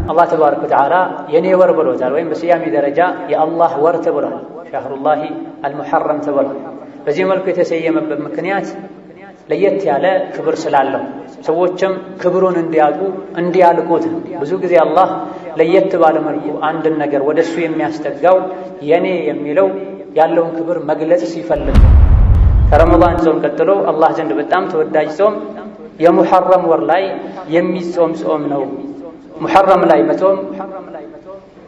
አላህ ተባረከ ወተዓላ የኔ ወር ብሎታል፣ ወይም በስያሜ ደረጃ የአላህ ወር ተብሏል። ሸህሩላሂ አልሙሐረም ተብሏል። በዚህ መልኩ የተሰየመበት ምክንያት ለየት ያለ ክብር ስላለው ሰዎችም ክብሩን እንዲያውቁ እንዲያልቁት። ብዙ ጊዜ አላህ ለየት ባለ መልኩ አንድን ነገር ወደሱ የሚያስጠጋው የኔ የሚለው ያለውን ክብር መግለጽ ሲፈልግ። ከረመዳን ጾም ቀጥሎ አላህ ዘንድ በጣም ተወዳጅ ጾም የሙሐረም ወር ላይ የሚጾም ጾም ነው። ሙሐረም ላይ መጾም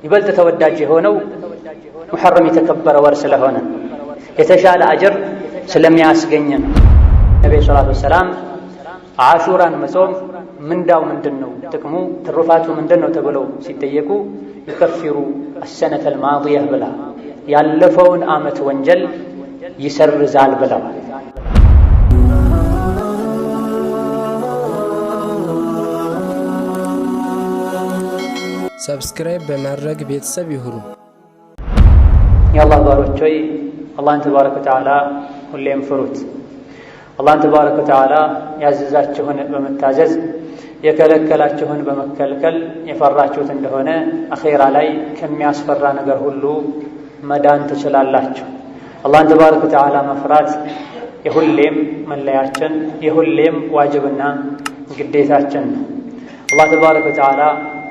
ይበልጥ ተወዳጅ የሆነው ሙሐረም የተከበረ ወር ስለሆነ የተሻለ አጅር ስለሚያስገኝ ነው። ነብዩ ሰለላሁ ዐለይሂ ወሰለም አሹራን መጾም ምንዳው ምንድነው፣ ጥቅሙ ትሩፋቱ ምንድነው ተብለው ሲጠየቁ ይከፍሩ السنة الماضية ብላ ያለፈውን ዓመት ወንጀል ይሰርዛል ብለዋል። ሰብስክራይብ በማድረግ ቤተሰብ ይሁኑ። የአላህ ባሮች ሆይ አላህን ተባረከ ወተዓላ ሁሌም ፍሩት። አላህን ተባረከ ወተዓላ ያዘዛችሁን በመታዘዝ የከለከላችሁን በመከልከል የፈራችሁት እንደሆነ አኼራ ላይ ከሚያስፈራ ነገር ሁሉ መዳን ትችላላችሁ። አላህን ተባረከ ወተዓላ መፍራት የሁሌም መለያችን የሁሌም ዋጅብና ግዴታችን ነው። አላህ ተባረከ ወተዓላ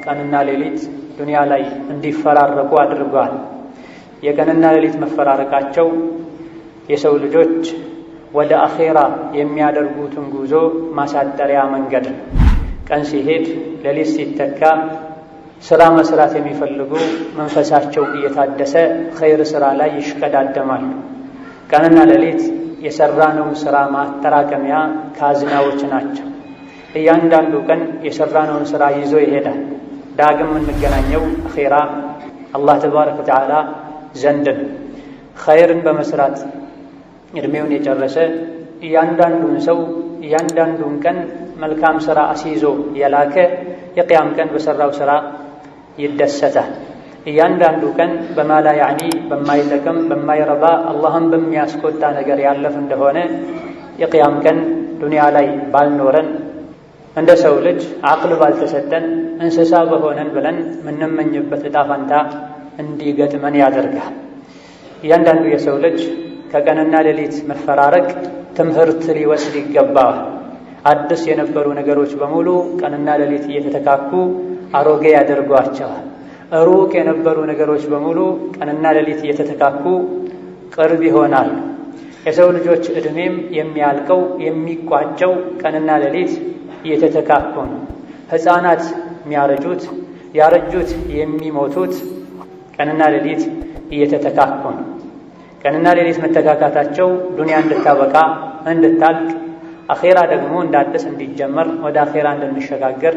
ቀንና ሌሊት ዱንያ ላይ እንዲፈራረቁ አድርጓል። የቀንና ሌሊት መፈራረቃቸው የሰው ልጆች ወደ አኼራ የሚያደርጉትን ጉዞ ማሳጠሪያ መንገድ ነው። ቀን ሲሄድ ሌሊት ሲተካ ስራ መስራት የሚፈልጉ መንፈሳቸው እየታደሰ ኸይር ስራ ላይ ይሽቀዳደማሉ። ቀንና ሌሊት የሰራነው ስራ ማጠራቀሚያ ካዝናዎች ናቸው። እያንዳንዱ ቀን የሰራነውን ስራ ይዞ ይሄዳል። ዳግም የምንገናኘው አኼራ አላህ ተባረከ ወተዓላ ዘንድ ነው። ኸይርን በመስራት እድሜውን የጨረሰ እያንዳንዱን ሰው እያንዳንዱን ቀን መልካም ስራ አስይዞ የላከ የቅያም ቀን በሰራው ስራ ይደሰታል። እያንዳንዱ ቀን በማላ ያዕኒ በማይጠቅም በማይረባ አላህን በሚያስቆጣ ነገር ያለፍ እንደሆነ የቅያም ቀን ዱንያ ላይ ባልኖረን እንደ ሰው ልጅ አቅል ባልተሰጠን እንስሳ በሆነን ብለን ምንመኝበት ዕጣ ፈንታ እንዲገጥመን ያደርጋል። እያንዳንዱ የሰው ልጅ ከቀንና ሌሊት መፈራረቅ ትምህርት ሊወስድ ይገባል። አዲስ የነበሩ ነገሮች በሙሉ ቀንና ሌሊት እየተተካኩ አሮጌ ያደርጓቸዋል። ሩቅ የነበሩ ነገሮች በሙሉ ቀንና ሌሊት እየተተካኩ ቅርብ ይሆናል። የሰው ልጆች ዕድሜም የሚያልቀው የሚቋጨው ቀንና ሌሊት እየተተካኩ ነው። ሕፃናት የሚያረጁት ያረጁት የሚሞቱት ቀንና ሌሊት እየተተካኩ ነው። ቀንና ሌሊት መተካካታቸው ዱንያ እንድታበቃ እንድታልቅ፣ አኼራ ደግሞ እንዳዲስ እንዲጀመር ወደ አኼራ እንድንሸጋገር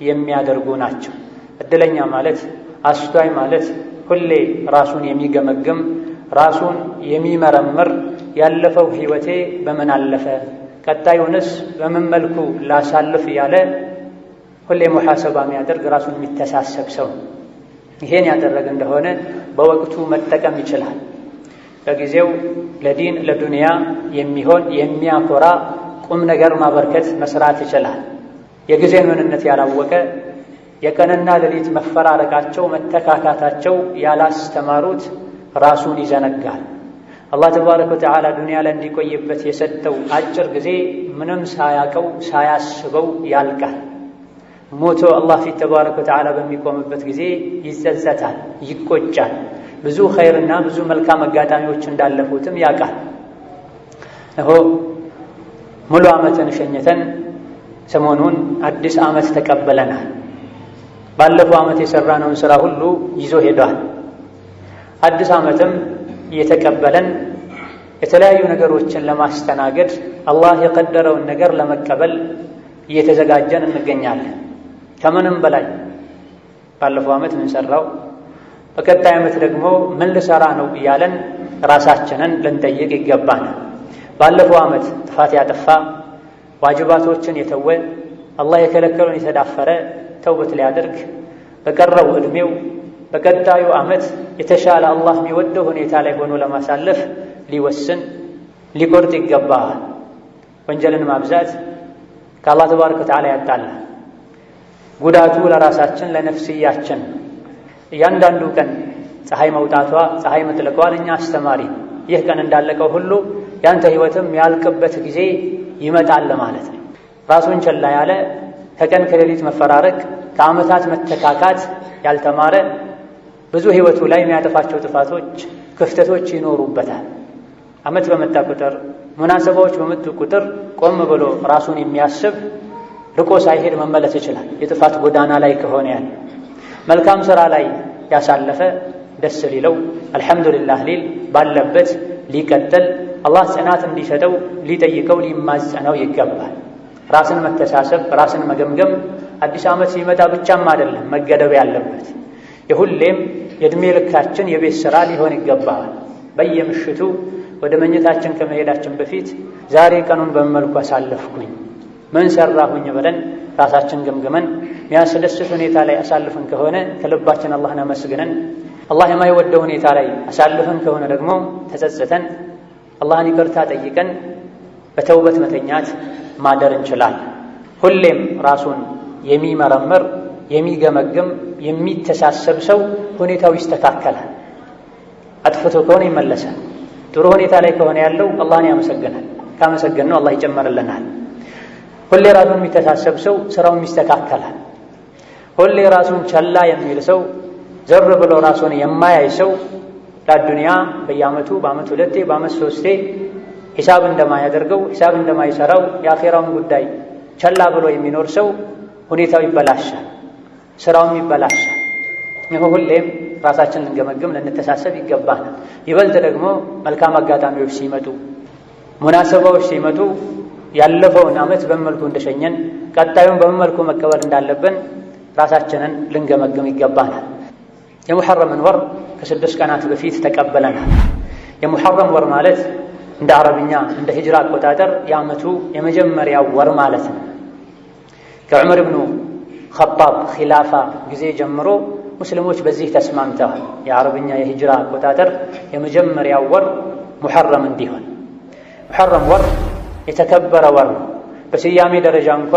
የሚያደርጉ ናቸው። እድለኛ ማለት አስተዋይ ማለት ሁሌ ራሱን የሚገመግም ራሱን የሚመረምር ያለፈው ሕይወቴ በምን አለፈ ቀጣዩንስ በምን መልኩ ላሳልፍ እያለ ሁሌ ሙሐሰባ የሚያደርግ ራሱን የሚተሳሰብ ሰው። ይሄን ያደረገ እንደሆነ በወቅቱ መጠቀም ይችላል። በጊዜው ለዲን ለዱንያ የሚሆን የሚያኮራ ቁም ነገር ማበርከት መስራት ይችላል። የጊዜን ምንነት ያላወቀ የቀንና ሌሊት መፈራረቃቸው መተካካታቸው ያላስተማሩት ራሱን ይዘነጋል። አላህ ተባረከ ወተዓላ ዱንያ ላይ እንዲቆይበት የሰጠው አጭር ጊዜ ምንም ሳያቀው ሳያስበው ያልቃል። ሞቶ አላህ ፊት ተባረከ ወተዓላ በሚቆምበት ጊዜ ይጸጸታል፣ ይቆጫል። ብዙ ኸይርና ብዙ መልካም አጋጣሚዎች እንዳለፉትም ያውቃል። እሆ ሙሉ ዓመትን ሸኝተን ሰሞኑን አዲስ ዓመት ተቀበለናል። ባለፈው ዓመት የሰራነውን ሥራ ሁሉ ይዞ ሄዷል። አዲስ ዓመትም እየተቀበለን የተለያዩ ነገሮችን ለማስተናገድ አላህ የቀደረውን ነገር ለመቀበል እየተዘጋጀን እንገኛለን። ከምንም በላይ ባለፈው ዓመት ምን ሰራው፣ በቀጣይ ዓመት ደግሞ ምን ልሰራ ነው እያለን ራሳችንን ልንጠይቅ ይገባናል። ባለፈው ዓመት ጥፋት ያጠፋ ዋጅባቶችን የተወ አላህ የከለከሉን የተዳፈረ ተውበት ሊያደርግ በቀረው ዕድሜው በቀጣዩ ዓመት የተሻለ አላህ የሚወደው ሁኔታ ላይ ሆኖ ለማሳለፍ ሊወስን ሊቆርጥ ይገባል። ወንጀልን ማብዛት ከአላህ ተባረከ ወተዓላ ያጣላል። ጉዳቱ ለራሳችን ለነፍስያችን። እያንዳንዱ ቀን ፀሐይ መውጣቷ ፀሐይ መጥለቋ ለእኛ አስተማሪ። ይህ ቀን እንዳለቀው ሁሉ ያንተ ህይወትም ያልቅበት ጊዜ ይመጣል ማለት ነው። ራሱን ቸላ ያለ ከቀን ከሌሊት መፈራረቅ ከዓመታት መተካካት ያልተማረ ብዙ ህይወቱ ላይ የሚያጠፋቸው ጥፋቶች ክፍተቶች ይኖሩበታል። ዓመት በመጣ ቁጥር ሙናሰባዎች በመጡ ቁጥር ቆም ብሎ ራሱን የሚያስብ ርቆ ሳይሄድ መመለስ ይችላል። የጥፋት ጎዳና ላይ ከሆነ ያለ መልካም ሥራ ላይ ያሳለፈ ደስ ሊለው አልሐምዱሊላህ ሊል ባለበት ሊቀጥል አላህ ጽናት እንዲሰጠው ሊጠይቀው ሊማጸነው ይገባል። ራስን መተሳሰብ ራስን መገምገም አዲስ ዓመት ሲመጣ ብቻም አይደለም መገደብ ያለበት የሁሌም የእድሜ ልካችን የቤት ሥራ ሊሆን ይገባል። በየምሽቱ ወደ መኝታችን ከመሄዳችን በፊት ዛሬ ቀኑን በመልኩ አሳለፍኩኝ ምን ሰራሁኝ ብለን ራሳችን ገምግመን የሚያስደስት ሁኔታ ላይ አሳልፈን ከሆነ ከልባችን አላህን አመስግነን አላህ የማይወደው ሁኔታ ላይ አሳልፈን ከሆነ ደግሞ ተጸጽተን አላህን ይቅርታ ጠይቀን በተውበት መተኛት ማደር እንችላለን። ሁሌም ራሱን የሚመረምር የሚገመግም የሚተሳሰብ ሰው ሁኔታው ይስተካከላል። አጥፍቶ ከሆነ ይመለሳል። ጥሩ ሁኔታ ላይ ከሆነ ያለው አላህን ያመሰግናል። ካመሰገነው አላህ ይጨመርልናል። ሁሌ ራሱን የሚተሳሰብ ሰው ስራውን ይስተካከላል። ሁሌ ራሱን ቸላ የሚል ሰው ዘር ብሎ ራሱን የማያይ ሰው ለዱንያ በየዓመቱ በዓመት ሁለቴ በዓመት ሶስቴ ሂሳብ እንደማያደርገው ሂሳብ እንደማይሰራው የአኼራውን ጉዳይ ቸላ ብሎ የሚኖር ሰው ሁኔታው ይበላሻል፣ ስራውም ይበላሻል። ይህ ሁሌም ራሳችንን ልንገመግም ልንተሳሰብ ይገባናል። ይበልጥ ደግሞ መልካም አጋጣሚዎች ሲመጡ ሙናሰባዎች ሲመጡ ያለፈውን ዓመት በመልኩ እንደሸኘን ቀጣዩን በመልኩ መቀበል እንዳለብን ራሳችንን ልንገመግም ይገባናል። የሙሐረምን ወር ከ6 ቀናት በፊት ተቀበለናል። የሙሐረም ወር ማለት እንደ አረብኛ እንደ ሂጅራ አቆጣጠር የዓመቱ የመጀመሪያው ወር ማለት ነው። ከዑመር ብኑ ኸጣብ ኺላፋ ጊዜ ጀምሮ ሙስሊሞች በዚህ ተስማምተዋል። የአረብኛ የሂጅራ አቆጣጠር የመጀመሪያው ወር ሙሐረም እንዲሆን። ሙሐረም ወር የተከበረ ወር ነው። በስያሜ ደረጃ እንኳ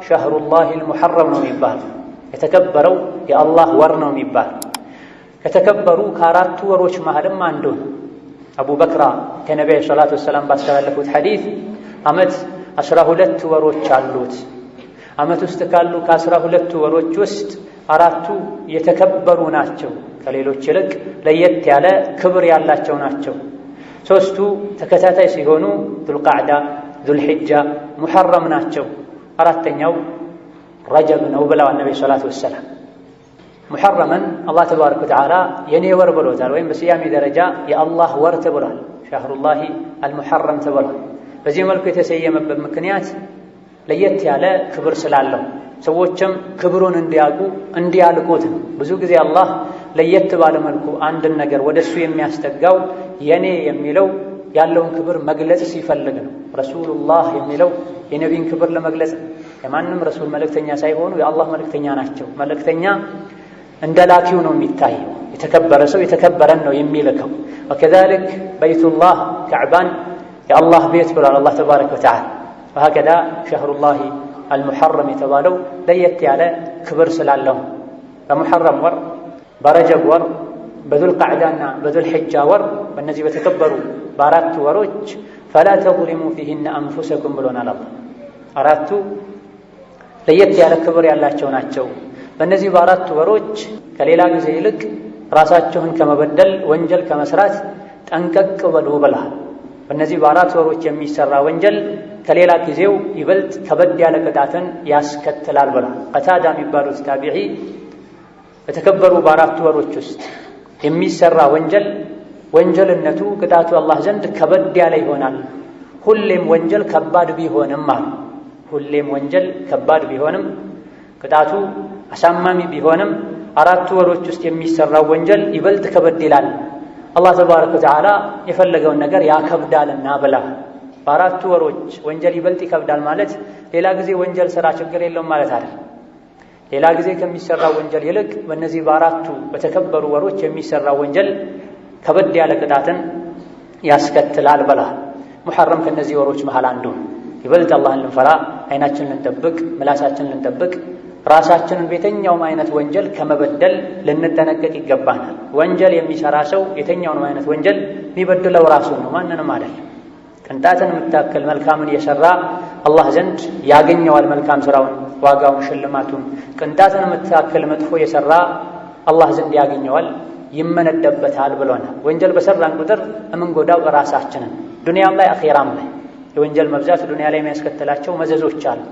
ሸህሩላሂል ሙሐረም ነው የሚባል የተከበረው የአላህ ወር ነው የሚባል ከተከበሩ ከአራቱ ወሮች መሃልም አንዱ ነው። አቡበክራ ከነቢዩ ሰለላሁ ዐለይሂ ወሰለም ባስተላለፉት ሐዲስ ዓመት 12 ወሮች አሉት። ዓመት ውስጥ ካሉ ከ12 ወሮች ውስጥ አራቱ የተከበሩ ናቸው፣ ከሌሎች ይልቅ ለየት ያለ ክብር ያላቸው ናቸው። 3ቱ ተከታታይ ሲሆኑ ዙልቃዕዳ፣ ዙልሒጃ፣ ሙሐረም ናቸው። 4ተኛው ረጀብ ነው ብለዋል ነቢዩ ሰለላሁ ዐለይሂ ወሰለም። ሙሐረምን አላህ ተባረከ ወተዓላ የኔ ወር ብሎታል፣ ወይም በስያሜ ደረጃ የአላህ ወር ተብሏል። ሸህሩላሂ አልሙሐረም ተብሏል። በዚህ መልኩ የተሰየመበት ምክንያት ለየት ያለ ክብር ስላለው ሰዎችም ክብሩን እንዲያውቁ እንዲያልቁት ነው። ብዙ ጊዜ አላህ ለየት ባለ መልኩ አንድን ነገር ወደሱ የሚያስጠጋው የኔ የሚለው ያለውን ክብር መግለጽ ሲፈልግ ነው። ረሱሉላህ የሚለው የነቢን ክብር ለመግለጽ የማንም ረሱል መልእክተኛ ሳይሆኑ የአላህ መልእክተኛ ናቸው። መልእክተኛ እንደ ላኪው ነው የሚታየው። የተከበረ ሰው የተከበረን ነው የሚልከው። ወከዛሊክ በይቱላህ ከዕባን የአላህ ቤት ብሏል አላህ ተባረከ ወተዓላ። ወሀከዛ ሸህሩላሂ አልሙሐረም የተባለው ለየት ያለ ክብር ስላለው በሙሐረም ወር፣ በረጀብ ወር፣ በዙልቃዕዳና በዙልሒጃ ወር በእነዚህ በተከበሩ በአራቱ ወሮች ፈላ ተظሊሙ ፊሂነ አንፉሰኩም ብሎናል አላህ። አራቱ ለየት ያለ ክብር ያላቸው ናቸው። በእነዚህ በአራቱ ወሮች ከሌላ ጊዜ ይልቅ ራሳቸውን ከመበደል ወንጀል ከመስራት ጠንቀቅ በሉ ብለዋል። በእነዚህ በአራት ወሮች የሚሰራ ወንጀል ከሌላ ጊዜው ይበልጥ ከበድ ያለ ቅጣትን ያስከትላል ብለዋል። ቀታዳ የሚባሉት ታቢዒ በተከበሩ በአራቱ ወሮች ውስጥ የሚሰራ ወንጀልነቱ ቅጣቱ አላህ ዘንድ ከበድ ያለ ይሆናል። ሁሌም ወንጀል ከባድ ቢሆንም አሉ። ሁሌም ወንጀል ከባድ ቢሆንም ቅጣቱ አሳማሚ ቢሆንም አራቱ ወሮች ውስጥ የሚሰራው ወንጀል ይበልጥ ከበድ ይላል። አላህ ተባረከ ወተዓላ የፈለገውን ነገር ያከብዳልና ብላ። በአራቱ ወሮች ወንጀል ይበልጥ ይከብዳል ማለት ሌላ ጊዜ ወንጀል ስራ ችግር የለውም ማለት አይደል። ሌላ ጊዜ ከሚሰራው ወንጀል ይልቅ በእነዚህ በአራቱ በተከበሩ ወሮች የሚሰራው ወንጀል ከበድ ያለ ቅጣትን ያስከትላል ብላ። ሙሐረም ከእነዚህ ወሮች መሃል አንዱ ነው። ይበልጥ አላህን ልንፈራ፣ አይናችን ልንጠብቅ፣ ምላሳችን ልንጠብቅ፣ ራሳችንን በየትኛውም አይነት ወንጀል ከመበደል ልንጠነቀቅ ይገባናል። ወንጀል የሚሰራ ሰው የትኛውንም አይነት ወንጀል የሚበድለው ራሱን ነው፣ ማንንም አይደለም። ቅንጣትን የምታክል መልካምን እየሰራ አላህ ዘንድ ያገኘዋል መልካም ስራውን፣ ዋጋውን፣ ሽልማቱን። ቅንጣትን የምታክል መጥፎ የሰራ አላህ ዘንድ ያገኘዋል፣ ይመነደበታል ብሎናል። ወንጀል በሰራን ቁጥር የምንጎዳው ራሳችንን ዱንያም ላይ አኼራም ላይ። የወንጀል መብዛት ዱንያ ላይ የሚያስከትላቸው መዘዞች አሉ።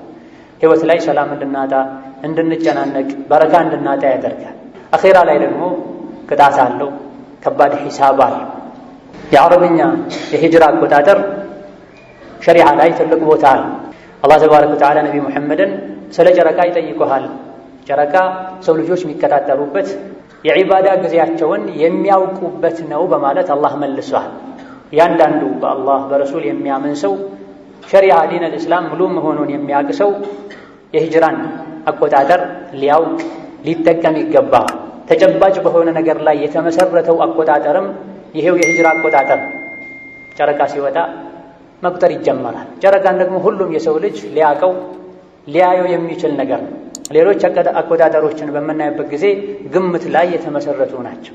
ህይወት ላይ ሰላም እንድናጣ፣ እንድንጨናነቅ፣ በረካ እንድናጣ ያደርጋል። አኼራ ላይ ደግሞ ቅጣት አለው፣ ከባድ ሒሳብ አለው። የአረብኛ የሂጅራ አቆጣጠር ሸሪዓ ላይ ትልቅ ቦታ አለ። አላህ ተባረከ ወተዓላ ነቢ ሙሐመድን ስለ ጨረቃ ይጠይቁሃል። ጨረቃ ሰው ልጆች የሚቀጣጠሩበት የዒባዳ ጊዜያቸውን የሚያውቁበት ነው በማለት አላህ መልሷል። ያንዳንዱ በአላህ በረሱል የሚያምን ሰው ሸሪዓ ዲን አልእስላም ሙሉ መሆኑን የሚያውቅ ሰው የሂጅራን አቆጣጠር ሊያውቅ ሊጠቀም ይገባል። ተጨባጭ በሆነ ነገር ላይ የተመሰረተው አቆጣጠርም ይሄው የሂጅራ አቆጣጠር። ጨረቃ ሲወጣ መቁጠር ይጀመራል። ጨረቃን ደግሞ ሁሉም የሰው ልጅ ሊያቀው ሊያየው የሚችል ነገር ነው። ሌሎች አቆጣጠሮችን በምናይበት ጊዜ ግምት ላይ የተመሰረቱ ናቸው።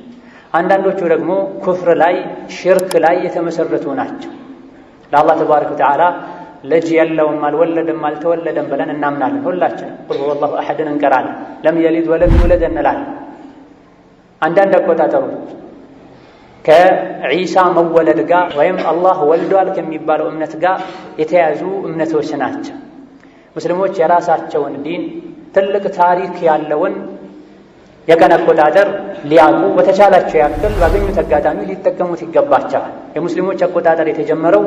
አንዳንዶቹ ደግሞ ኩፍር ላይ ሽርክ ላይ የተመሰረቱ ናቸው። ለአላህ ተባረከ ወተዓላ ልጅ የለውም፣ አልወለደም፣ አልተወለደም ብለን እናምናለን። ሁላችንም ቁል ሁወላሁ አሐድን እንቀራለን። ለም የሊድ ወለም ይውለድ እንላለን። አንዳንድ አቆጣጠሮች ከዒሳ መወለድ ጋር ወይም አላህ ወልዷል ከሚባለው እምነት ጋር የተያዙ እምነቶች ናቸው። ሙስሊሞች የራሳቸውን ዲን ትልቅ ታሪክ ያለውን የቀን አቆጣጠር ሊያውቁ በተቻላቸው ያክል ባገኙት አጋጣሚ ሊጠቀሙት ይገባቸዋል። የሙስሊሞች አቆጣጠር የተጀመረው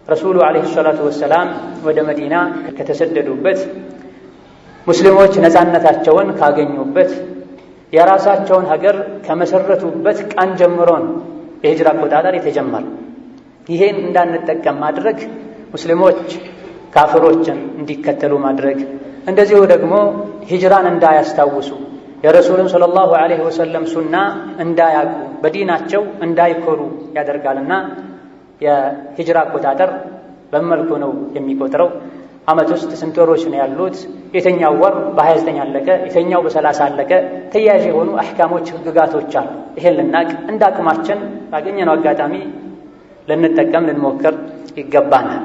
ረሱሉ ዓለይሂ ሰላቱ ወሰላም ወደ መዲና ከተሰደዱበት፣ ሙስሊሞች ነፃነታቸውን ካገኙበት፣ የራሳቸውን ሀገር ከመሰረቱበት ቀን ጀምሮ ነው የሂጅራ አቆጣጠር የተጀመረው። ይሄን እንዳንጠቀም ማድረግ፣ ሙስሊሞች ካፍሮችን እንዲከተሉ ማድረግ፣ እንደዚሁ ደግሞ ሂጅራን እንዳያስታውሱ የረሱልን ሰለላሁ ዐለይሂ ወሰለም ሱና እንዳያውቁ በዲናቸው እንዳይኮሩ ያደርጋልና የሂጅራ አቆጣጠር በመልኩ ነው የሚቆጥረው። ዓመት ውስጥ ስንት ወሮች ነው ያሉት? የተኛው ወር በ29 አለቀ፣ የተኛው በ30 አለቀ። ተያያዥ የሆኑ አሕካሞች፣ ህግጋቶች አሉ። ይሄን ልናቅ እንደ አቅማችን ባገኘነው አጋጣሚ ልንጠቀም ልንሞክር ይገባናል።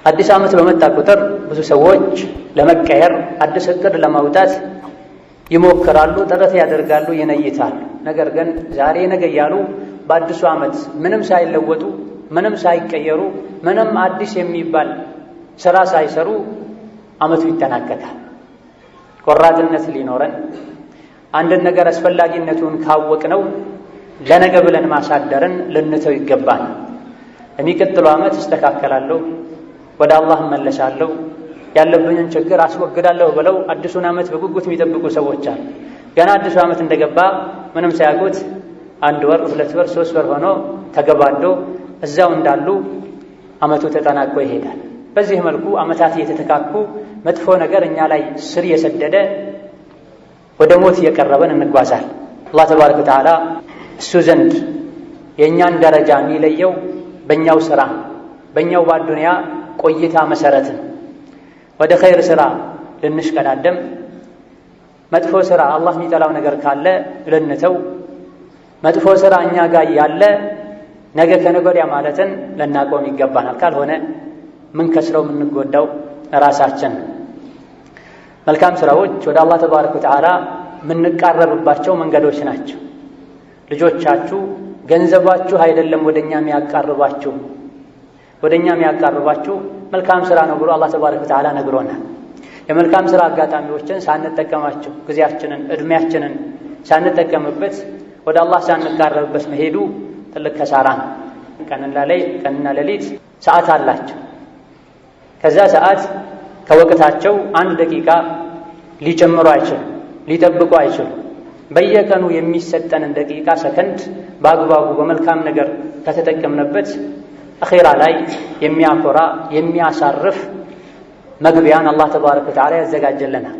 አዲስ ዓመት በመጣ ቁጥር ብዙ ሰዎች ለመቀየር አዲስ እቅድ ለማውጣት ይሞክራሉ፣ ጥረት ያደርጋሉ፣ ይነይታሉ። ነገር ግን ዛሬ ነገ እያሉ በአዲሱ ዓመት ምንም ሳይለወጡ፣ ምንም ሳይቀየሩ፣ ምንም አዲስ የሚባል ስራ ሳይሰሩ ዓመቱ ይጠናቀቃል። ቆራጥነት ሊኖረን አንድን ነገር አስፈላጊነቱን ካወቅነው ለነገ ብለን ማሳደርን ልንተው ይገባል። የሚቀጥለው ዓመት እስተካከላለሁ፣ ወደ አላህ እመለሳለሁ፣ ያለብኝን ችግር አስወግዳለሁ ብለው አዲሱን ዓመት በጉጉት የሚጠብቁ ሰዎች አሉ። ገና አዲሱ ዓመት እንደገባ ምንም ሳያውቁት 1 ወር፣ 2 ወር፣ 3 ወር ሆኖ ተገባዶ እዛው እንዳሉ ዓመቱ ተጠናቆ ይሄዳል። በዚህ መልኩ ዓመታት እየተተካኩ መጥፎ ነገር እኛ ላይ ስር የሰደደ ወደ ሞት እየቀረበን እንጓዛል። አላህ ተባረከ ወተዓላ እሱ ዘንድ የእኛን ደረጃ የሚለየው በእኛው ሥራ በእኛው በአዱንያ ቆይታ መሰረትን ወደ ኸይር ሥራ ልንሽቀዳደም፣ መጥፎ ሥራ አላህ የሚጠላው ነገር ካለ ልንተው፣ መጥፎ ሥራ እኛ ጋር ያለ ነገ ከነገ ወዲያ ማለትን ልናቆም ይገባናል። ካልሆነ ምን ከስረው የምንጎዳው ራሳችን። መልካም ሥራዎች ወደ አላህ ተባረከ ወተዓላ የምንቃረብባቸው መንገዶች ናቸው። ልጆቻችሁ ገንዘባችሁ አይደለም ወደኛ የሚያቃርባችሁ፣ ወደኛ የሚያቃርባችሁ መልካም ሥራ ነው ብሎ አላህ ተባረከ ወተዓላ ነግሮናል። የመልካም ሥራ አጋጣሚዎችን ሳንጠቀማቸው፣ ጊዜያችንን ዕድሜያችንን ሳንጠቀምበት ወደ አላህ ሳንቃረብበት መሄዱ ትልቅ ከሳራ ነው። ቀንና ሌሊት ሰዓት አላቸው። ከዛ ሰዓት ከወቅታቸው 1 ደቂቃ ሊጨምሩ አይችሉም፣ ሊጠብቁ አይችሉም። በየቀኑ የሚሰጠንን ደቂቃ፣ ሰከንድ በአግባቡ በመልካም ነገር ከተጠቀምንበት አኼራ ላይ የሚያኮራ የሚያሳርፍ መግቢያን አላህ ተባረከ ወተዓላ ያዘጋጀልናል።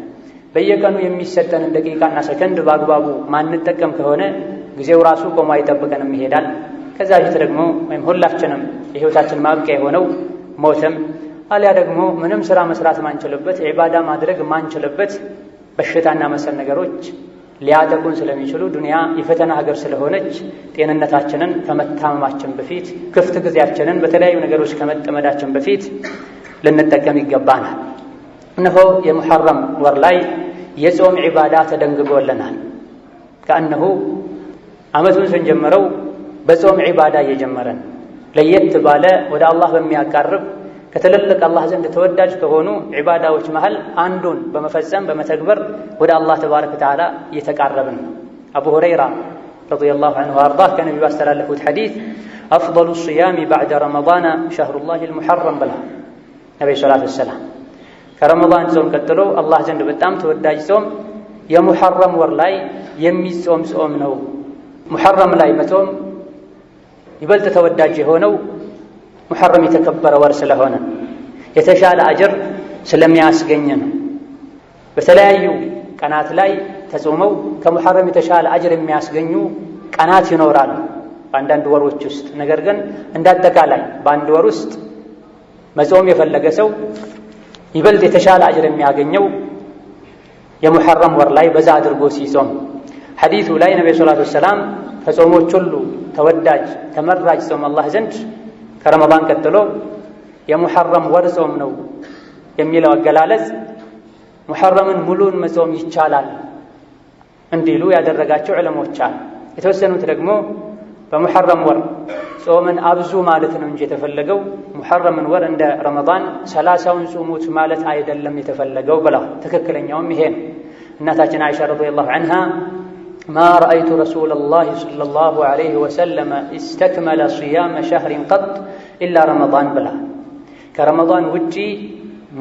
በየቀኑ የሚሰጠንን ደቂቃና ሰከንድ በአግባቡ ማንጠቀም ከሆነ ጊዜው ራሱ ቆሞ አይጠብቀንም ይሄዳል። ከዛ ፊት ደግሞ ወይም ሁላችንም የህይወታችን ማብቂያ የሆነው ሞትም አልያ ደግሞ ምንም ስራ መስራት ማንችልበት ዒባዳ ማድረግ ማንችልበት በሽታና መሰል ነገሮች ሊያጠቁን ስለሚችሉ ዱንያ የፈተና ሀገር ስለሆነች ጤንነታችንን ከመታመማችን በፊት ክፍት ጊዜያችንን በተለያዩ ነገሮች ከመጠመዳችን በፊት ልንጠቀም ይገባናል። እነሆ የሙሐረም ወር ላይ የጾም ዒባዳ ተደንግጎልናል። ከአነሁ ዓመቱን ስንጀምረው በጾም ዒባዳ እየጀመረን ለየት ባለ ወደ አላህ በሚያቃርብ ከትልልቅ አላህ ዘንድ ተወዳጅ ከሆኑ ዒባዳዎች መሃል አንዱን በመፈጸም በመተግበር ወደ አላህ ተባረከ ወተዓላ እየተቃረብን ነው። አቡ ሁረይራ ረዲየላሁ ዐንሁ ወአርዳህ ከነቢዩ ባስተላለፉት ሐዲስ አፍደሉ ሲያሚ ባዕደ ረመዳን ሸህሩላሂል ሙሐረም ብላ ነቢዩ ሰለላሁ ዐለይሂ ወሰለም ከረመዳን ጾም ቀጥሎ አላህ ዘንድ በጣም ተወዳጅ ጾም የሙሐረም ወር ላይ የሚጾም ጾም ነው። ሙሐረም ላይ መጾም ይበልጥ ተወዳጅ የሆነው ሙሐረም የተከበረ ወር ስለሆነ የተሻለ አጅር ስለሚያስገኝ ነው። በተለያዩ ቀናት ላይ ተጾመው ከሙሐረም የተሻለ አጅር የሚያስገኙ ቀናት ይኖራሉ በአንዳንድ ወሮች ውስጥ። ነገር ግን እንዳጠቃላይ በአንድ ወር ውስጥ መጾም የፈለገ ሰው ይበልጥ የተሻለ አጅር የሚያገኘው የሙሐረም ወር ላይ በዛ አድርጎ ሲጾም። ሐዲሱ ላይ ነብዩ ሰለላሁ ዐለይሂ ወሰለም ከጾሞች ሁሉ ተወዳጅ ተመራጭ ጾም አላህ ዘንድ ከረመዳን ቀጥሎ የሙሐረም ወር ጾም ነው የሚለው አገላለጽ ሙሐረምን ሙሉን መጾም ይቻላል እንዲሉ ያደረጋቸው ዕለሞች አሉ። የተወሰኑት ደግሞ በሙሐረም ወር ጾምን አብዙ ማለት ነው እንጂ የተፈለገው ሙሐረምን ወር እንደ ረመዳን 30ውን ጾሙት ማለት አይደለም የተፈለገው ብለው ትክክለኛውም ይሄ ነው። እናታችን አይሻ ረዲየላሁ ዐንሃ ማ ረአይቱ ረሱለላሂ ሰለላሁ ዐለይሂ ወሰለም ኢስተክመለ ሲያመ ሸህሪን ቀጥ ኢላ ረመዳን ብላ ከረመዳን ውጪ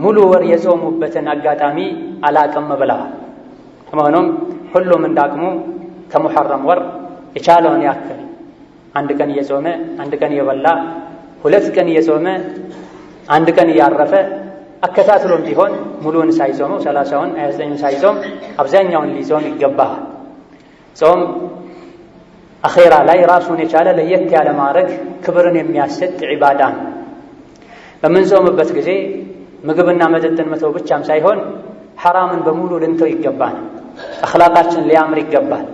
ሙሉ ወር የጾሙበትን አጋጣሚ አላቅም ብላ። ከመሆኑም ሁሉም እንዳቅሙ ከሙሐረም ወር የቻለውን ያክል አንድ ቀን እየጾመ አንድ ቀን እየበላ 2 ቀን እየጾመ አንድ ቀን እያረፈ አከታትሎም ቢሆን ሙሉውን ሳይጾመው 30ውን 29ን ሳይጾም አብዛኛውን ሊጾም ይገባል። ጾም አኼራ ላይ ራሱን የቻለ ለየት ያለ ማዕረግ ክብርን የሚያሰጥ ዒባዳ ነው። በምንጾምበት ጊዜ ምግብና መጠጥን መተው ብቻም ሳይሆን ሐራምን በሙሉ ልንተው ይገባል። አኽላቃችን ሊያምር ይገባል።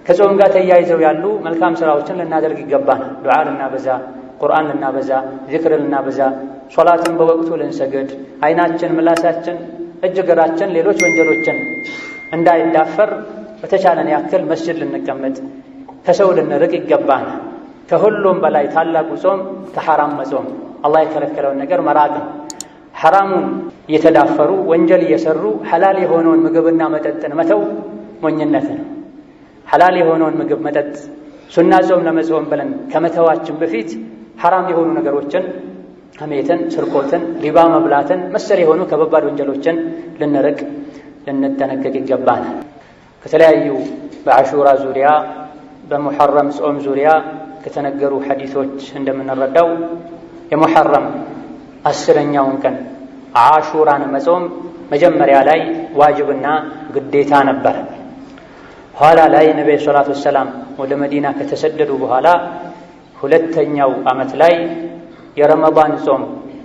ከጾም ጋር ተያይዘው ያሉ መልካም ስራዎችን ልናደርግ ይገባል። ዱዓ ልናበዛ፣ ቁርአን ልናበዛ፣ ዚክር ልናበዛ፣ ሶላትን በወቅቱ ልንሰግድ፣ አይናችን፣ ምላሳችን፣ እጅ እግራችን ሌሎች ወንጀሎችን እንዳይዳፈር በተቻለን ያክል መስጅድ ልንቀመጥ፣ ከሰው ልንርቅ ይገባል። ከሁሉም በላይ ታላቁ ጾም ከሐራም መጾም፣ አላህ የከለከለውን ነገር መራቅ። ሐራሙን እየተዳፈሩ ወንጀል እየሰሩ ሐላል የሆነውን ምግብና መጠጥን መተው ሞኝነት ነው። ሐላል የሆነውን ምግብ መጠጥ ሱና ጾም ለመጾም ብለን ከመተዋችን በፊት ሐራም የሆኑ ነገሮችን ሐሜትን፣ ስርቆትን፣ ሪባ መብላትን መሰል የሆኑ ከባባድ ወንጀሎችን ልንርቅ ልንጠነቀቅ ይገባናል። ከተለያዩ በአሹራ ዙሪያ በሙሐረም ጾም ዙሪያ ከተነገሩ ሐዲሶች እንደምንረዳው የሙሐረም 10ኛውን ቀን አሹራን መጾም መጀመሪያ ላይ ዋጅብና ግዴታ ነበር። ኋላ ላይ ነብዩ ሰለላሁ ዐለይሂ ወሰለም ወደ መዲና ከተሰደዱ በኋላ 2ኛው ዓመት ላይ የረመዳን ጾም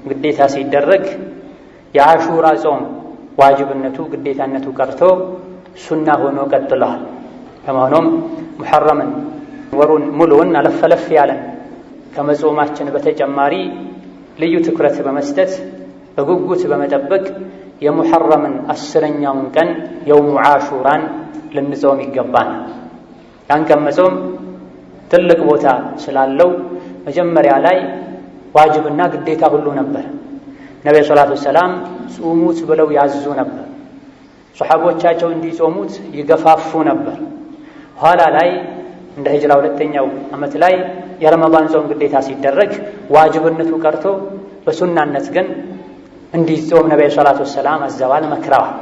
ግዴታ ሲደረግ የአሹራ ጾም ዋጅብነቱ ግዴታነቱ ቀርቶ ሱና ሆኖ ቀጥሏል። ከመሆኑም ሙሐረምን ወሩን ሙሉውን አለፈለፍ ያለን ከመጾማችን በተጨማሪ ልዩ ትኩረት በመስጠት በጉጉት በመጠበቅ የሙሐረምን 10ኛውን ቀን የውሙ አሹራን ልንጾም ይገባል። ያን ቀን መጾም ትልቅ ቦታ ስላለው መጀመሪያ ላይ ዋጅብና ግዴታ ሁሉ ነበር። ነብዩ ሰለላሁ ዐለይሂ ወሰለም ጾሙት ብለው ያዙ ነበር። ሱሐቦቻቸው እንዲጾሙት ይገፋፉ ነበር። ኋላ ላይ እንደ ሂጅራ 2ኛው ዓመት ላይ የረመዳን ጾም ግዴታ ሲደረግ ዋጅብነቱ ቀርቶ በሱናነት ግን እንዲጾም ነብዩ ሰለላሁ ዐለይሂ ወሰለም አዘዋል፣ መክረዋል።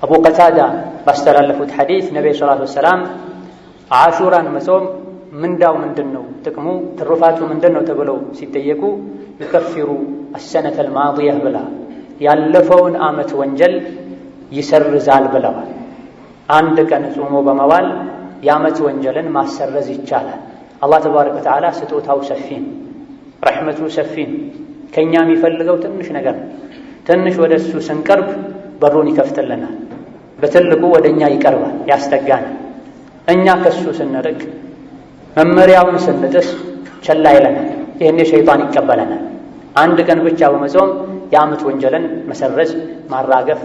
አቡ ቀታዳ ባስተላለፉት ሐዲስ ነብዩ ሰለላሁ ዐለይሂ ወሰለም አሹራን መጾም ምንዳው ምንድነው፣ ጥቅሙ ትሩፋቱ ምንድነው ተብለው ሲጠየቁ ይከፍሩ السنة الماضية ብላ ያለፈውን ዓመት ወንጀል ይሰርዛል ብለዋል። አንድ ቀን ጾሞ በመዋል የዓመት ወንጀልን ማሰረዝ ይቻላል። አላህ ተባረከ ወተዓላ ስጦታው ሰፊ ነው፣ ረሕመቱ ሰፊ ነው። ከኛ የሚፈልገው ትንሽ ነገር ነው። ትንሽ ወደሱ ስንቀርብ በሩን ይከፍትልናል፣ በትልቁ ወደኛ ይቀርባል፣ ያስጠጋናል። እኛ ከሱ ስንርቅ መመሪያውን ስንጥስ ቸላ ይለናል። ይህኔ ሸይጣን ይቀበለናል። አንድ ቀን ብቻ በመጾም የዓመት ወንጀልን መሰረዝ፣ ማራገፍ፣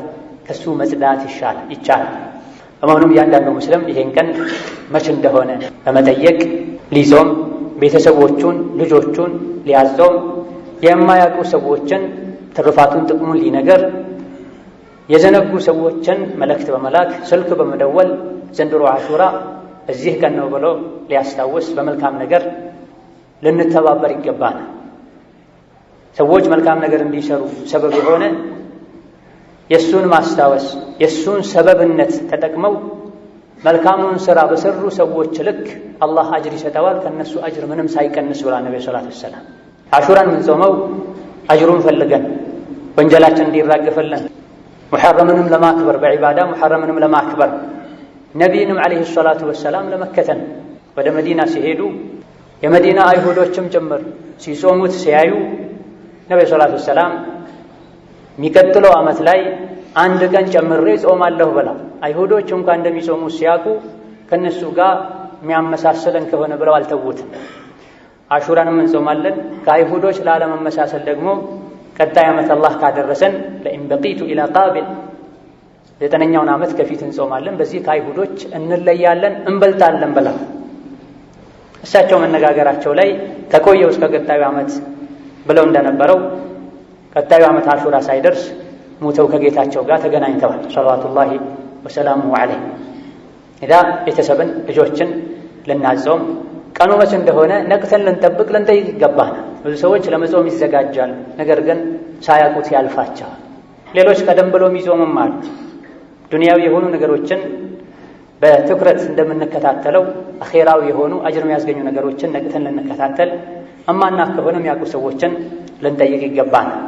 ከሱ መጽዳት ይቻላል። በመሆኑም እያንዳንዱ ሙስሊም ይሄን ቀን መች እንደሆነ በመጠየቅ ሊጾም፣ ቤተሰቦቹን ልጆቹን ሊያጾም፣ የማያውቁ ሰዎችን ትርፋቱን ጥቅሙን ሊነገር፣ የዘነጉ ሰዎችን መልእክት በመላክ ስልክ በመደወል ዘንድሮ አሹራ እዚህ ቀን ነው ብሎ ሊያስታውስ በመልካም ነገር ልንተባበር ይገባናል። ሰዎች መልካም ነገር እንዲሰሩ ሰበብ የሆነ የእሱን ማስታወስ የእሱን ሰበብነት ተጠቅመው መልካሙን ሥራ በሰሩ ሰዎች ልክ አላህ አጅር ይሰጠዋል፣ ከእነሱ አጅር ምንም ሳይቀንስ ብሏል ነቢ ሰለላሁ ዐለይሂ ወሰለም። አሹራን የምንጾመው አጅሩን ፈልገን ወንጀላችን እንዲራገፈልን ሙሐረምንም ለማክበር በዒባዳ ሙሐረምንም ለማክበር ነቢይንም ዓለይሂ ሰላቱ ወሰላም ለመከተል ወደ መዲና ሲሄዱ የመዲና አይሁዶችም ጭምር ሲጾሙት ሲያዩ ነቢዩ ሰለላሁ ዐለይሂ ወሰለም የሚቀጥለው ዓመት ላይ አንድ ቀን ጨምሬ ጾማለሁ ብለው አይሁዶች እንኳን እንደሚጾሙ ሲያውቁ ከነሱ ጋር የሚያመሳስለን ከሆነ ብለው አልተዉትም። አሹራንም እንጾማለን። ከአይሁዶች ላለመመሳሰል ደግሞ ቀጣይ ዓመት አላህ ካደረሰን ለኢን በቂቱ ኢላ ቃቢል 9ኛውን ዓመት ከፊት እንጾማለን። በዚህ ከአይሁዶች እንለያለን እንበልጣለን ብለው እሳቸው መነጋገራቸው ላይ ከቆየው እስከ ቀጣዩ ዓመት ብለው እንደነበረው ቀጣዩ ዓመት አሹራ ሳይደርስ ሞተው ከጌታቸው ጋር ተገናኝተዋል። ሰለዋቱላሂ ወሰላሙሁ ዐለይህ። ኢዳ ቤተሰብን ልጆችን ልናጾም ቀኑ መቼ እንደሆነ ነቅተን ልንጠብቅ ልንጠይቅ ይገባናል። ብዙ ሰዎች ለመጾም ይዘጋጃል፣ ነገር ግን ሳያውቁት ያልፋቸዋል። ሌሎች ቀደም ብሎ የሚጾምም አሉ። ዱንያዊ የሆኑ ነገሮችን በትኩረት እንደምንከታተለው አኼራዊ የሆኑ አጅር የሚያስገኙ ነገሮችን ነቅተን ልንከታተል እማና ከሆነ የሚያውቁ ሰዎችን ልንጠይቅ ይገባናል።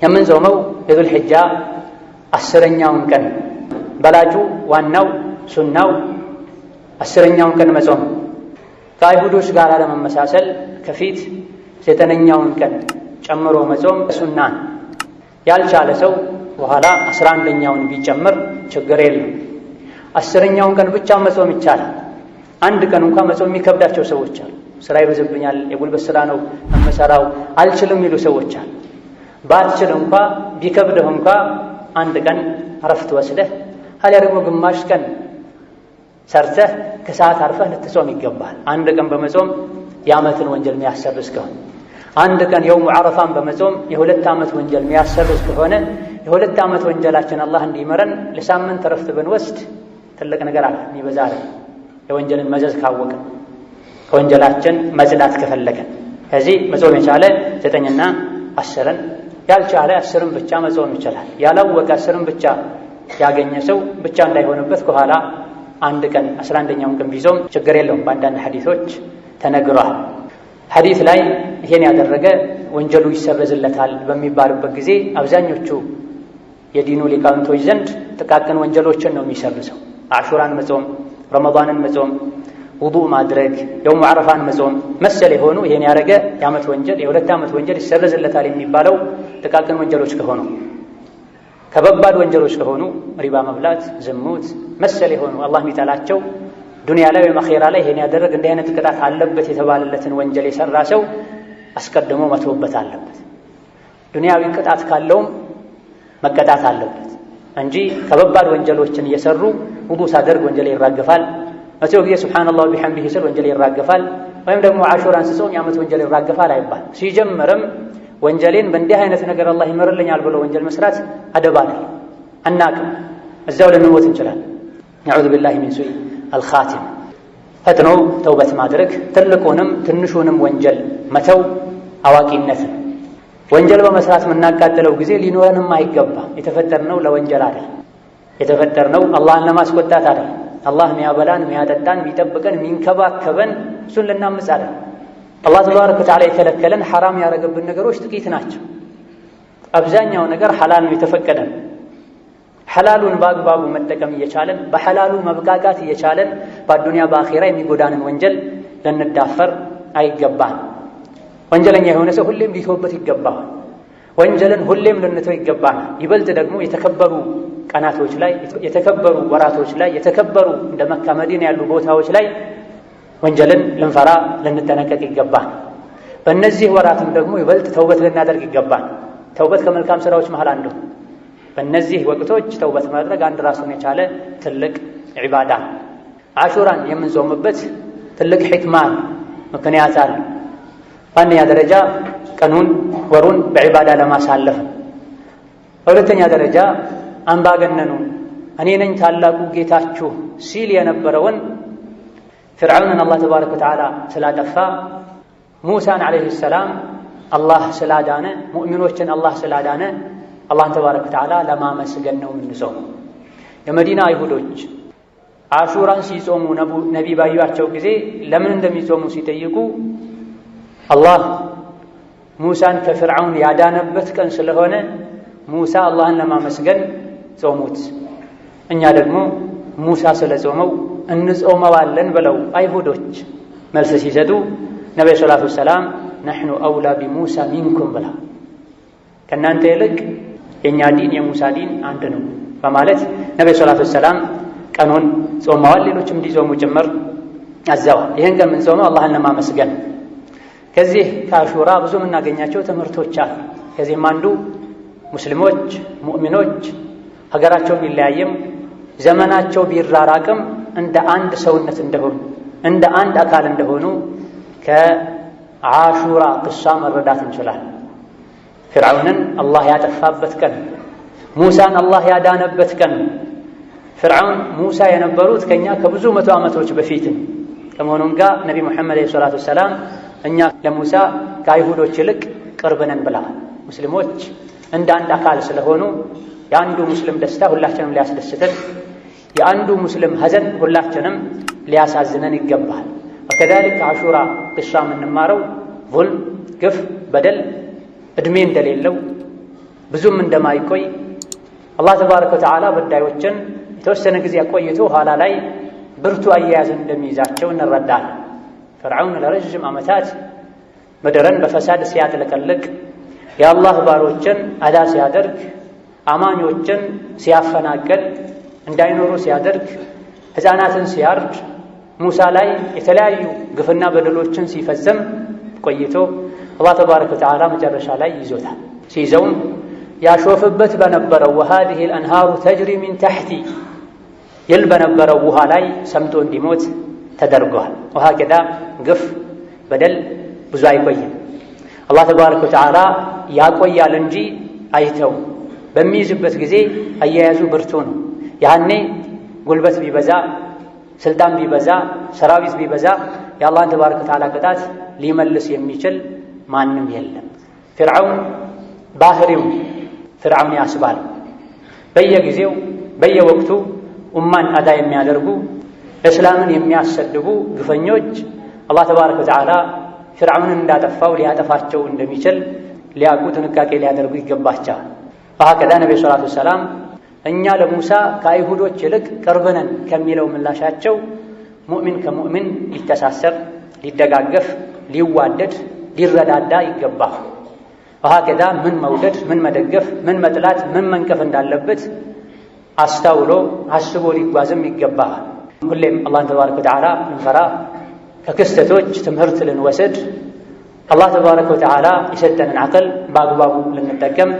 የምንጾመው የዙል ሒጃ 10ኛውን ቀን በላጩ ዋናው ሱናው 10ኛውን ቀን መጾም ከአይሁዶች ጋር ለመመሳሰል ከፊት 9ኛውን ቀን ጨምሮ መጾም ሱና። ያልቻለ ሰው በኋላ 11ኛውን ቢጨምር ችግር የለም። 10ኛውን ቀን ብቻ መጾም ይቻላል። አንድ ቀን እንኳን መጾም የሚከብዳቸው ሰዎች አሉ። ስራ ይበዝብኛል፣ የጉልበት ስራ ነው የምሰራው፣ አልችልም የሚሉ ሰዎች አሉ። ባትችል እንኳ ቢከብድህ እንኳ አንድ ቀን እረፍት ወስደህ አሊያ ደግሞ ግማሽ ቀን ሰርተህ ከሰዓት አርፈህ ልትጾም ይገባል። አንድ ቀን በመጾም የዓመትን ወንጀል የሚያሰርዝ ከሆነ አንድ ቀን የውሙ ዓረፋን በመጾም የ2 ዓመት ወንጀል የሚያሰርዝ ከሆነ የ2 ዓመት ወንጀላችን አላህ እንዲመረን ለሳምንት እረፍት ብንወስድ ትልቅ ነገር አለ። የሚበዛ አለ። የወንጀልን መዘዝ ካወቅን ከወንጀላችን መጽዳት ከፈለገን ከዚህ መጾም የቻለ 9ና 10ን ያልቻለ 10ን ብቻ መጾም ይችላል። ያላወቀ 10ን ብቻ ያገኘ ሰው ብቻ እንዳይሆንበት ከኋላ አንድ ቀን 11ኛውን ቀን ቢጾም ችግር የለውም። በአንዳንድ ሐዲሶች ተነግሯል። ሐዲስ ላይ ይሄን ያደረገ ወንጀሉ ይሰረዝለታል በሚባሉበት ጊዜ አብዛኞቹ የዲኑ ሊቃውንቶች ዘንድ ጥቃቅን ወንጀሎችን ነው የሚሰርዘው። አሹራን መጾም፣ ረመዳንን መጾም፣ ውዱእ ማድረግ፣ የውሙ ዓረፋን መጾም መሰል የሆኑ ይሄን ያደረገ የዓመት ወንጀል የ2 ዓመት ወንጀል ይሰረዝለታል የሚባለው ጥቃቅን ወንጀሎች ከሆኑ፣ ከበባድ ወንጀሎች ከሆኑ ሪባ መብላት፣ ዝሙት መሰል የሆኑ አላህ የሚጠላቸው ዱንያ ላይ ወይም አኼራ ላይ ይሄን ያደረግ እንዲህ አይነት ቅጣት አለበት የተባለለትን ወንጀል የሰራ ሰው አስቀድሞ መተውበት አለበት። ዱንያዊ ቅጣት ካለውም መቀጣት አለበት እንጂ ከበባድ ወንጀሎችን እየሰሩ ውዱእ ሳደርግ ወንጀል ይራገፋል፣ መቶ ጊዜ ሱብሓነላህ ወቢሐምዲሂ ስል ወንጀል ይራገፋል፣ ወይም ደግሞ አሹራን ስጾም የዓመት ወንጀል ይራገፋል አይባል። ሲጀምርም ወንጀሌን በእንዲህ አይነት ነገር አላህ ይመርልኛል ብሎ ወንጀል መስራት አደብ አይደል። አናቅም፣ እዛው ልንሞት እንችላለን። ነዑዙ ቢላሂ ሚን ሱኢ አልኻቲም። ፈጥኖ ተውበት ማድረግ ትልቁንም ትንሹንም ወንጀል መተው አዋቂነት ነው። ወንጀል በመስራት የምናቃጥለው ጊዜ ሊኖረንም አይገባም። የተፈጠርነው ለወንጀል አይደል። የተፈጠርነው አላህን ለማስቆጣት አይደል። አላህ የሚያበላን የሚያጠጣን የሚጠብቀን የሚንከባከበን እሱን ልናምፅ አይደል። አላህ ተባረከ ወተዓላ የከለከለን ሐራም ያደረገብን ነገሮች ጥቂት ናቸው። አብዛኛው ነገር ሐላል ነው፣ የተፈቀደ ነው። ሐላሉን በአግባቡ መጠቀም እየቻለን በሐላሉ መብቃቃት እየቻለን በአዱንያ በአኼራ የሚጎዳንን ወንጀል ልንዳፈር አይገባን። ወንጀለኛ የሆነ ሰው ሁሌም ሊተውበት ይገባል። ወንጀልን ሁሌም ልንተው ይገባል። ይበልጥ ደግሞ የተከበሩ ቀናቶች ላይ፣ የተከበሩ ወራቶች ላይ፣ የተከበሩ እንደ መካ መዲና ያሉ ቦታዎች ላይ ወንጀልን ልንፈራ ልንጠነቀቅ ይገባል። በእነዚህ ወራትም ደግሞ ይበልጥ ተውበት ልናደርግ ይገባል። ተውበት ከመልካም ስራዎች መሃል አንዱ። በእነዚህ ወቅቶች ተውበት ማድረግ አንድ ራሱን የቻለ ትልቅ ዒባዳ። አሹራን የምንጾምበት ትልቅ ሕክማ ምክንያት አለ። በአንደኛ ደረጃ ቀኑን ወሩን በዒባዳ ለማሳለፍ፣ በሁለተኛ ደረጃ አምባገነኑ እኔ ነኝ ታላቁ ጌታችሁ ሲል የነበረውን ፍርዓውንን አላህ ተባረከ ወተዓላ ስላጠፋ፣ ሙሳን ዓለይሂ ሰላም አላህ ስላዳነ፣ ሙእሚኖችን አላህ ስላዳነ አላህን ተባረከ ወተዓላ ለማመስገን ነው የምንጾም። የመዲና አይሁዶች አሹራን ሲጾሙ ነቢ ባዩአቸው ጊዜ ለምን እንደሚጾሙ ሲጠይቁ አላህ ሙሳን ከፍርዓውን ያዳነበት ቀን ስለሆነ ሙሳ አላህን ለማመስገን ጾሙት፣ እኛ ደግሞ ሙሳ ስለጾመው እንጾመዋለን ብለው አይሁዶች መልስ ሲሰጡ ነቢ ሰለላሁ ዐለይሂ ወሰለም ነሕኑ አውላ ቢሙሳ ሚንኩም ብላ ከእናንተ ይልቅ የእኛ ዲን የሙሳ ዲን አንድ ነው በማለት ነቢ ሰለላሁ ዐለይሂ ወሰለም ቀኑን ጾመዋል። ሌሎችም እንዲጾሙ ጭምር አዘዋል። ይህን ቀን የምንጾመው አላህን ለማመስገን። ከዚህ ከአሹራ ብዙ የምናገኛቸው ትምህርቶች አሉ። ከዚህም አንዱ ሙስሊሞች ሙእሚኖች ሀገራቸው ቢለያየም ዘመናቸው ቢራራቅም እንደ አንድ ሰውነት እንደሆኑ እንደ አንድ አካል እንደሆኑ ከአሹራ ቅሷ መረዳት እንችላለን። ፍርዓውንን አላህ ያጠፋበት ቀን፣ ሙሳን አላህ ያዳነበት ቀን። ፍርዓውን ሙሳ የነበሩት ከኛ ከብዙ መቶ ዓመቶች በፊት ነው። ከመሆኑም ጋር ነቢ ሙሐመድ ዓለይሂ ሰላቱ ወሰላም እኛ ለሙሳ ከአይሁዶች ይልቅ ቅርብ ነን ብለዋል። ሙስሊሞች እንደ አንድ አካል ስለሆኑ የአንዱ ሙስሊም ደስታ ሁላችንም ሊያስደስተን፣ የአንዱ ሙስሊም ሐዘን ሁላችንም ሊያሳዝነን ይገባል። ወከዛሊክ አሹራ ቅሷ የምንማረው ዙልም፣ ግፍ፣ በደል ዕድሜ እንደሌለው ብዙም እንደማይቆይ አላህ ተባረከ ወተዓላ በዳዮችን የተወሰነ ጊዜ አቆይቶ ኋላ ላይ ብርቱ አያያዝን እንደሚይዛቸው እንረዳለን። ፍርዓውን ለረዥም ዓመታት ምድርን በፈሳድ ሲያጥለቀልቅ፣ የአላህ ባሮችን አዳ ሲያደርግ፣ አማኞችን ሲያፈናቅል፣ እንዳይኖሩ ሲያደርግ፣ ሕፃናትን ሲያርድ፣ ሙሳ ላይ የተለያዩ ግፍና በደሎችን ሲፈጽም ቆይቶ አላህ ተባረከ ወተዓላ መጨረሻ ላይ ይዞታል። ሲይዘውም ያሾፍበት በነበረው ወሃዲሂ አልአንሃሩ ተጅሪ ሚን ተሕቲ ይል በነበረው ውሃ ላይ ሰምጦ እንዲሞት ተደርጓል። ወሀከዛ ግፍ በደል ብዙ አይቆይም። አላህ ተባረከ ወተዓላ ያቆያል እንጂ አይተው። በሚይዝበት ጊዜ አያያዙ ብርቱ ነው። ያኔ ጉልበት ቢበዛ፣ ስልጣን ቢበዛ፣ ሰራዊት ቢበዛ የአላህን ተባረከ ወተዓላ ቅጣት ሊመልስ የሚችል ማንም የለም። ፍርዓውን ባህሪው ፍርዓውን ያስባል። በየጊዜው በየወቅቱ ኡማን አዳ የሚያደርጉ እስላምን የሚያሰድቡ ግፈኞች አላህ ተባረከ ወተዓላ ፍርዓውንን እንዳጠፋው ሊያጠፋቸው እንደሚችል ሊያውቁ ጥንቃቄ ሊያደርጉ ይገባቸዋል። ወሀከዛ ነቢዩ ሰለላሁ ዐለይሂ ወሰለም እኛ ለሙሳ ከአይሁዶች ይልቅ ቅርብ ነን ከሚለው ምላሻቸው ሙእሚን ከሙእሚን ሊተሳሰር፣ ሊደጋገፍ፣ ሊዋደድ፣ ሊረዳዳ ይገባል። ወሀከዛ ምን መውደድ፣ ምን መደገፍ፣ ምን መጥላት፣ ምን መንቀፍ እንዳለበት አስታውሎ አስቦ ሊጓዝም ይገባል። ሁሌም አላህን ተባረከ ወተዓላ ልንፈራ፣ ከክስተቶች ትምህርት ልንወስድ፣ አላህ ተባረከ ወተዓላ የሰጠንን ዓቅል በአግባቡ ልንጠቀም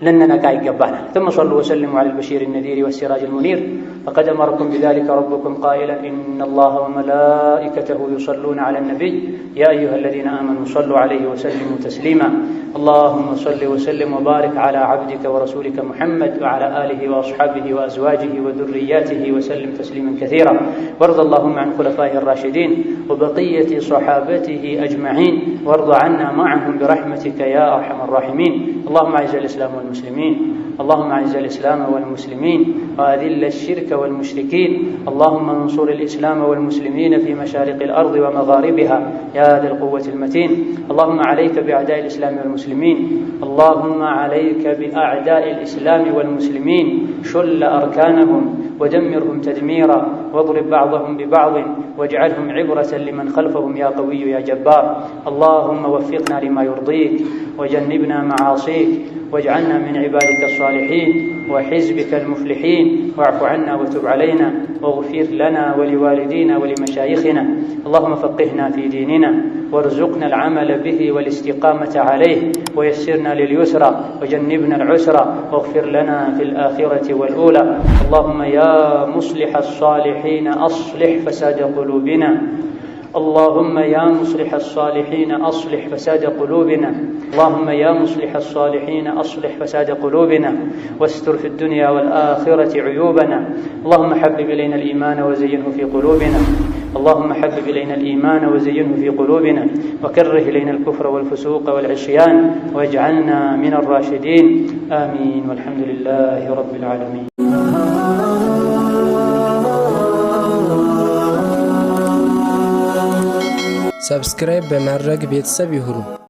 ልንነቃ ይገባናል። ثم صلوا وسلموا على البشير النذير والسراج المنير فقد أمركم بذلك ربكم قائلا إن الله وملائكته يصلون على النبي يا أيها الذين آمنوا صلوا عليه وسلموا تسليما اللهم صل وسلم وبارك على عبدك ورسولك محمد وعلى آله وأصحابه وأزواجه وذرياته وسلم تسليما كثيرا وارض اللهم عن خلفائه الراشدين وبقية صحابته أجمعين وارض عنا معهم برحمتك يا أرحم الراحمين اللهم أعز الإسلام والمسلمين اللهم أعز الإسلام والمسلمين وأذل الشرك والمشركين اللهم انصر الإسلام والمسلمين في مشارق الأرض ومغاربها يا ذا القوة المتين اللهم عليك بأعداء الإسلام والمسلمين اللهم عليك بأعداء الإسلام والمسلمين شل أركانهم ودمرهم تدميرا واضرب بعضهم ببعض واجعلهم عبرة لمن خلفهم يا قوي يا جبار. اللهم وفقنا لما يرضيك وجنبنا معاصيك واجعلنا من عبادك الصالحين وحزبك المفلحين، واعف عنا وتب علينا واغفر لنا ولوالدينا ولمشايخنا. اللهم فقهنا في ديننا وارزقنا العمل به والاستقامة عليه ويسرنا لليسرى وجنبنا العسرى واغفر لنا في الآخرة والأولى. اللهم يا مصلح الصالحين أصلح فساد قلوبنا. اللهم يا مصلح الصالحين أصلح فساد قلوبنا. اللهم يا مصلح الصالحين أصلح فساد قلوبنا واستر في الدنيا والآخرة عيوبنا. اللهم حبب إلينا الإيمان وزينه في قلوبنا. اللهم حبب إلينا الإيمان وزينه في قلوبنا وكره إلينا الكفر والفسوق والعصيان واجعلنا من الراشدين. آمين والحمد لله رب العالمين. ሰብስክራይብ በማድረግ ቤተሰብ ይሁኑ።